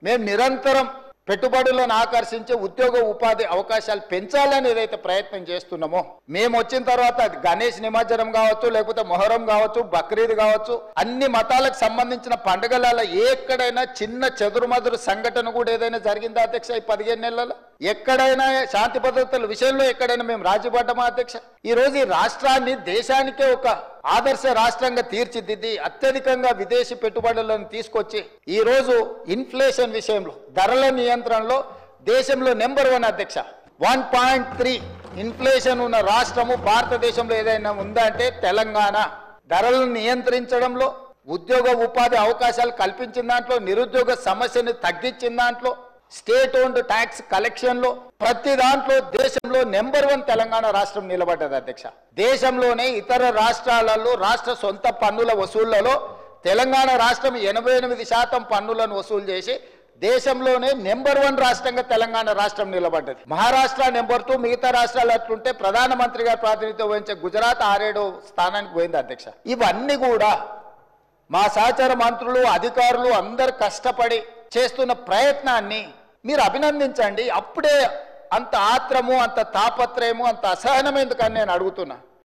మేము నిరంతరం పెట్టుబడులను ఆకర్షించే ఉద్యోగ ఉపాధి అవకాశాలు పెంచాలని ఏదైతే ప్రయత్నం చేస్తున్నామో, మేము వచ్చిన తర్వాత గణేష్ నిమజ్జనం కావచ్చు, లేకపోతే మొహరం కావచ్చు, బక్రీద్ కావచ్చు, అన్ని మతాలకు సంబంధించిన పండుగల ఎక్కడైనా చిన్న చెదురుమదురు సంఘటన కూడా ఏదైనా జరిగిందా అధ్యక్ష? ఈ 15 నెలల్లో ఎక్కడైనా శాంతి భద్రతల విషయంలో ఎక్కడైనా మేము రాజీపడ్డామా అధ్యక్ష? ఈ రోజు ఈ రాష్ట్రాన్ని దేశానికే ఒక ఆదర్శ రాష్ట్రంగా తీర్చిదిద్ది అత్యధికంగా విదేశీ పెట్టుబడులను తీసుకొచ్చి ఈ రోజు ఇన్ఫ్లేషన్ విషయంలో, ధరల నియంత్రణలో దేశంలో నెంబర్ 1 అధ్యక్ష. 1.3 ఇన్ఫ్లేషన్ ఉన్న రాష్ట్రము భారతదేశంలో ఏదైనా ఉందంటే తెలంగాణ. ధరలను నియంత్రించడంలో, ఉద్యోగ ఉపాధి అవకాశాలు కల్పించిన దాంట్లో, నిరుద్యోగ సమస్యను తగ్గించిన దాంట్లో, స్టేట్ ఓన్డ్ ట్యాక్స్ కలెక్షన్ లో, ప్రతి దాంట్లో దేశంలో నెంబర్ 1 తెలంగాణ రాష్ట్రం నిలబడ్డది అధ్యక్ష. దేశంలోనే ఇతర రాష్ట్రాలలో రాష్ట్ర సొంత పన్నుల వసూళ్లలో తెలంగాణ రాష్ట్రం 88% పన్నులను వసూలు చేసి దేశంలోనే నెంబర్ 1 రాష్ట్రంగా తెలంగాణ రాష్ట్రం నిలబడ్డది. మహారాష్ట్ర నెంబర్ 2, మిగతా రాష్ట్రాలు అట్లుంటే ప్రధానమంత్రి గారు ప్రాతినిధ్యం వహించే గుజరాత్ 6-7వ స్థానానికి పోయింది అధ్యక్ష. ఇవన్నీ కూడా మా సహచర మంత్రులు, అధికారులు అందరు కష్టపడి చేస్తున్న ప్రయత్నాన్ని మీరు అభినందించండి. అప్పుడే అంత ఆత్రము, అంత తాపత్రయము, అంత అసహనం ఎందుకని నేను అడుగుతున్నా.